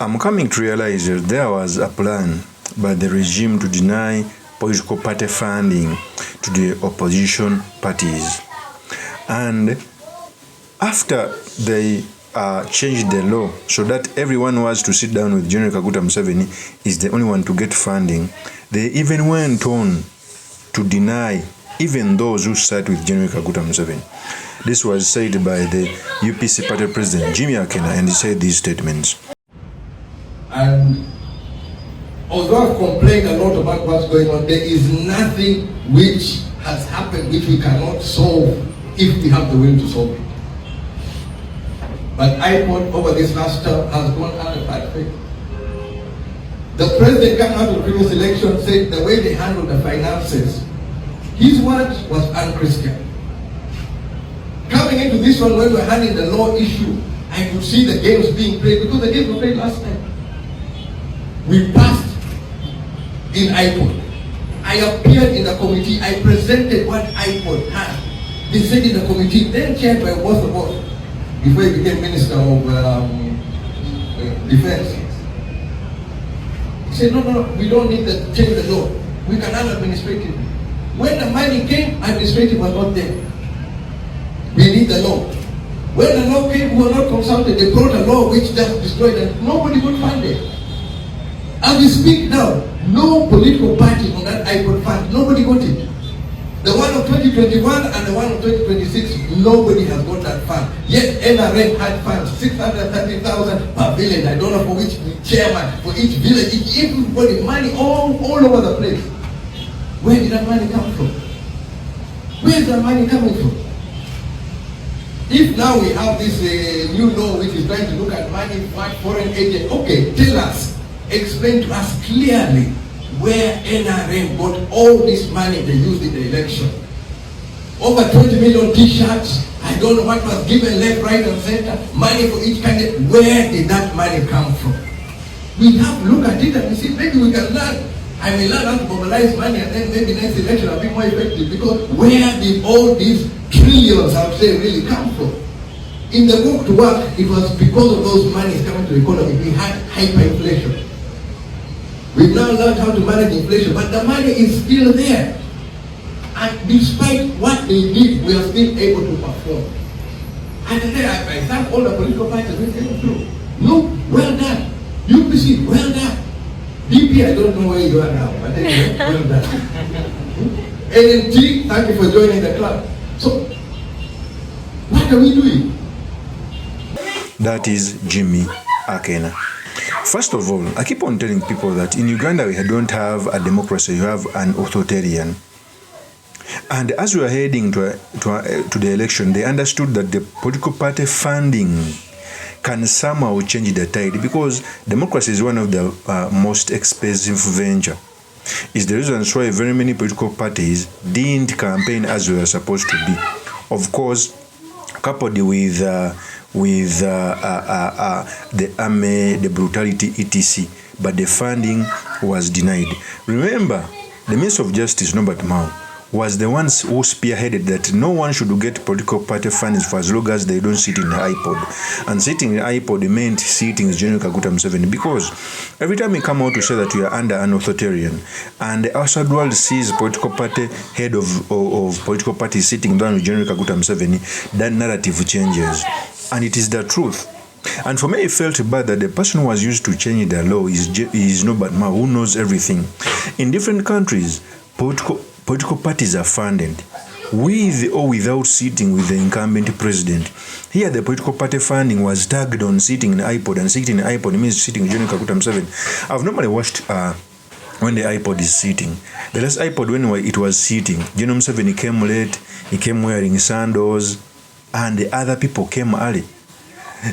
I'm coming to realize that there was a plan by the regime to deny political party funding to the opposition parties. And after they changed the law so that everyone was to sit down with General Kaguta Museveni is the only one to get funding, they even went on to deny even those who sat with General Kaguta Museveni. This was said by the UPC party president, Jimmy AKENA, and he said these statements. And although I've complained a lot about what's going on, there is nothing which has happened which we cannot solve if we have the will to solve it. But IPOD over this last term has gone under bad faith. The president coming out of the previous election said the way they handled the finances, his word was unchristian. Coming into this one, when we're handling the law issue, I could see the games being played because the games were played last time. We passed in IPOD. I appeared in the committee. I presented what IPOD had. They said in the committee, then chaired by both of us, before he became Minister of Defense. He said, no, we don't need to change the law. We can handle administrative. When the money came, administrative was not there. We need the law. When the law came, we were not consulted. They brought a law which just destroyed it. Nobody could fund it. As we speak now, no political party on that IPOD fund, nobody got it. The one of 2021 and the one of 2026, nobody has got that fund. Yet NRM had funds, 630,000 per village. I don't know for which chairman, for each village, everybody, money all over the place. Where did that money come from? Where is that money coming from? If now we have this new law which is trying to look at money, foreign agent, okay, tell us, explain to us clearly where NRM got all this money they used in the election. Over 20 million t-shirts, I don't know what was given left, right and center, money for each candidate. Where did that money come from? We have to look at it and see, maybe we can learn. I may learn how to mobilize money and then maybe next election will be more effective, because where did all these trillions, I would say, really come from? In the book to work, it was because of those monies coming to the economy. We had hyperinflation. We've now learned how to manage inflation, but the money is still there. And despite what they did, we are still able to perform. And then I thank all the political parties who came through. No, well done. UPC, well done. DP, I don't know where you are now, but anyway, well done. NNT, thank you for joining the club. So, what are we doing? That is Jimmy AKENA. First of all, I keep on telling people that in Uganda we don't have a democracy, you have an authoritarian. And as we are heading to the election, they understood that the political party funding can somehow change the tide, because democracy is one of the most expensive venture. It's the reason why very many political parties didn't campaign as we were supposed to be. Of course, coupled with the army, the brutality, etc. But the funding was denied. Remember, the Minister of Justice, Norbert Mao, was the ones who spearheaded that no one should get political party funding for as long as they don't sit in the IPOD. And sitting in the IPOD meant sitting in General Kaguta Museveni, because every time we come out to say that we are under an authoritarian, and the outside world sees political party, head of political party sitting down with General Kaguta Museveni, that narrative changes. And it is the truth. And for me, it felt bad that the person who was used to change the law is Norbert Mao, who knows everything. In different countries, political parties are funded, with or without sitting with the incumbent president. Here, the political party funding was tagged on sitting in IPOD, and sitting in IPOD means sitting in General Kaguta Museveni. I've normally watched when the IPOD is sitting. The last IPOD, when it was sitting, General Museveni came late, he came wearing sandals, and the other people came early.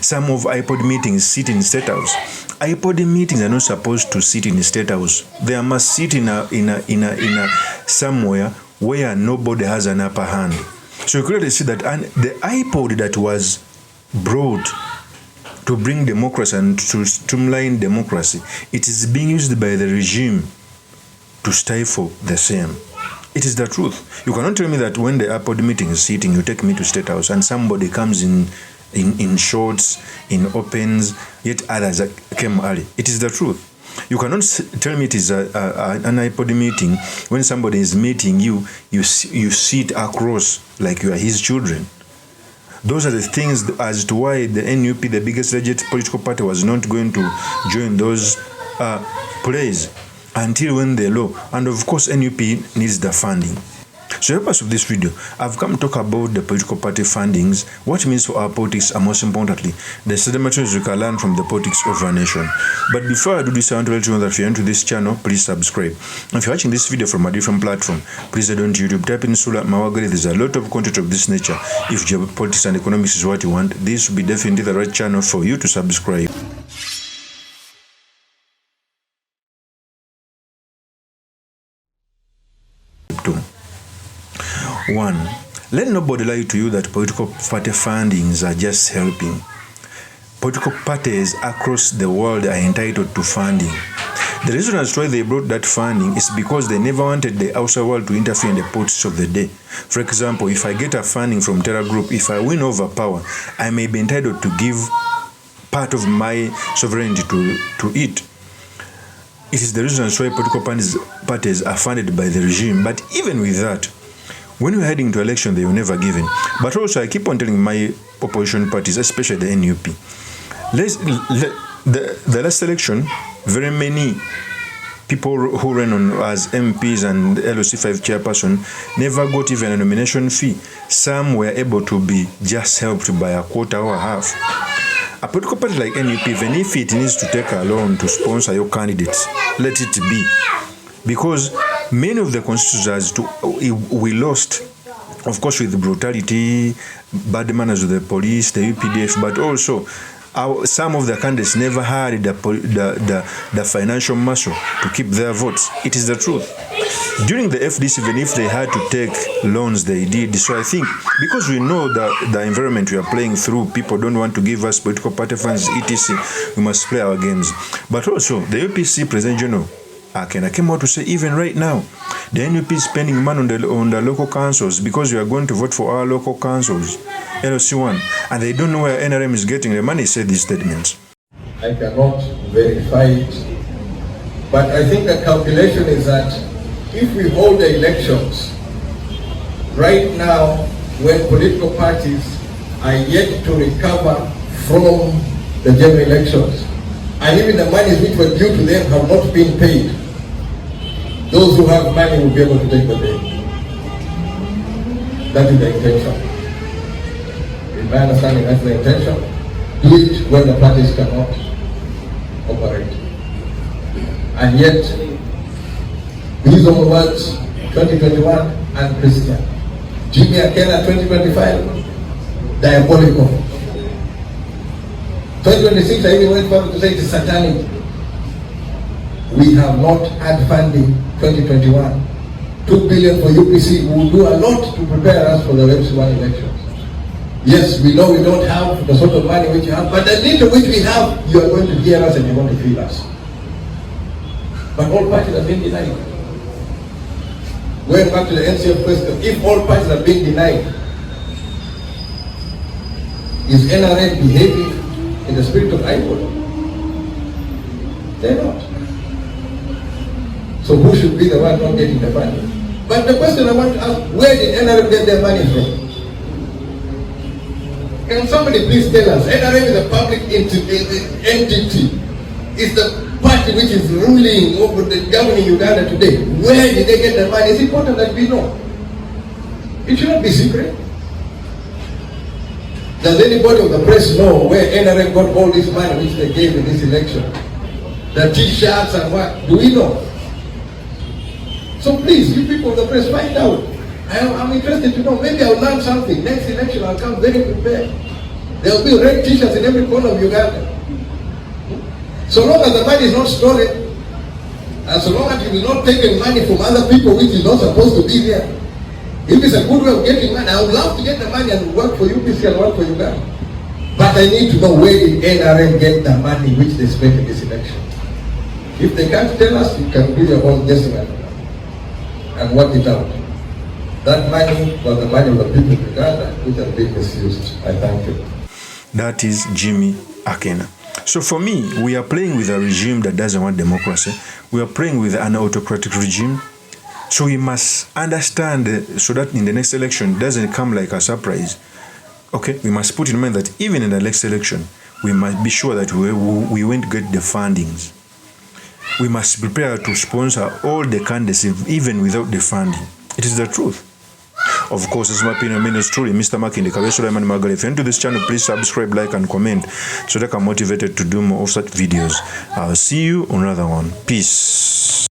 Some of IPOD meetings sit in State House. IPOD meetings are not supposed to sit in the State House. They must sit in a somewhere where nobody has an upper hand. So you clearly see that, and the IPOD that was brought to bring democracy and to streamline democracy, it is being used by the regime to stifle the same. It is the truth. You cannot tell me that when the IPOD meeting is sitting, you take me to State House and somebody comes in in shorts, in opens, yet others came early. It is the truth. You cannot tell me it is an IPOD meeting when somebody is meeting you, you sit across like you are his children. Those are the things as to why the NUP, the biggest legit political party, was not going to join those plays until when the law. And of course, NUP needs the funding. So the purpose of this video, I've come to talk about the political party fundings, what it means for our politics, and most importantly, the sedimentaries we can learn from the politics of our nation. But before I do this, I want to let you know that if you're into this channel, please subscribe. If you're watching this video from a different platform, please head on to YouTube, type in Sula Mawagari. There's a lot of content of this nature. If geopolitics and economics is what you want, this will be definitely the right channel for you to subscribe. One, let nobody lie to you that political party fundings are just helping. Political parties across the world are entitled to funding. The reason as to why they brought that funding is because they never wanted the outside world to interfere in the politics of the day. For example, if I get a funding from Terra Group, if I win over power, I may be entitled to give part of my sovereignty to it. It is the reason as to why political parties are funded by the regime. But even with that, when we're heading to election, they were never given. But also, I keep on telling my opposition parties, especially the NUP, the last election, very many people who ran on as MPs and LOC5 chairperson never got even a nomination fee. Some were able to be just helped by a quarter or a half. A political party like NUP, even if it needs to take a loan to sponsor your candidates, let it be. Because many of the constituencies we lost, of course, with brutality, bad manners with the police, the UPDF, but also some of the candidates never had the financial muscle to keep their votes. It is the truth. During the FDC, even if they had to take loans, they did. So I think because we know the environment we are playing through, people don't want to give us political party funds, etc., we must play our games. But also, the UPC President General AKENA came out to say, even right now, the NUP is spending money on the local councils because we are going to vote for our local councils, LOC1, and they don't know where NRM is getting the money, said these statements. I cannot verify it, but I think the calculation is that if we hold the elections right now, when political parties are yet to recover from the general elections, and even the monies which were due to them have not been paid, those who have money will be able to take the bill. That is the intention. In my understanding, that's the intention. Do it when the parties cannot operate. And yet, these are words 2021 and Christian. Jimmy AKENA 2025, diabolical. 2026, I even went further to say it is satanic. We have not had funding 2021. 2 billion for UPC will do a lot to prepare us for the MC1 elections. Yes, we know we don't have the sort of money which you have, but the little which we have, you are going to hear us and you're going to feel us. But all parties have been denied. Going back to the NCF question, if all parties have been denied, is NRM behaving in the spirit of IPOD? They're not. So who should be the one not getting the money? But the question I want to ask, where did NRM get their money from? Can somebody please tell us? NRM is a public entity. It's the party which is ruling over the governing Uganda today. Where did they get the money? It's important that we know. It should not be secret. Does anybody of the press know where NRM got all this money which they gave in this election? The T-shirts and what? Do we know? So please, you people of the press, find out. I'm interested to know. Maybe I'll learn something. Next election, I'll come very prepared. There will be red T-shirts in every corner of Uganda. So long as the money is not stolen, and so long as you will not take money from other people which is not supposed to be there, if it's a good way of getting money, I would love to get the money and work for UPC and work for Uganda. But I need to know where did NRM get the money which they spent in this election. If they can't tell us, you can do your own guessing and work it out. That money was the money of the people of Uganda which has been misused. I thank you. That is Jimmy AKENA. So for me, we are playing with a regime that doesn't want democracy. We are playing with an autocratic regime. So we must understand so that in the next election it doesn't come like a surprise. Okay, we must put in mind that even in the next election, we must be sure that we won't get the fundings. We must prepare to sponsor all the candidates even without the funding. It is the truth. Of course, this is my opinion. My name is truly Mr. Makinde Kabeso Margaret. If you're into this channel, please subscribe, like, and comment so that I'm motivated to do more of such videos. I'll see you on another one. Peace.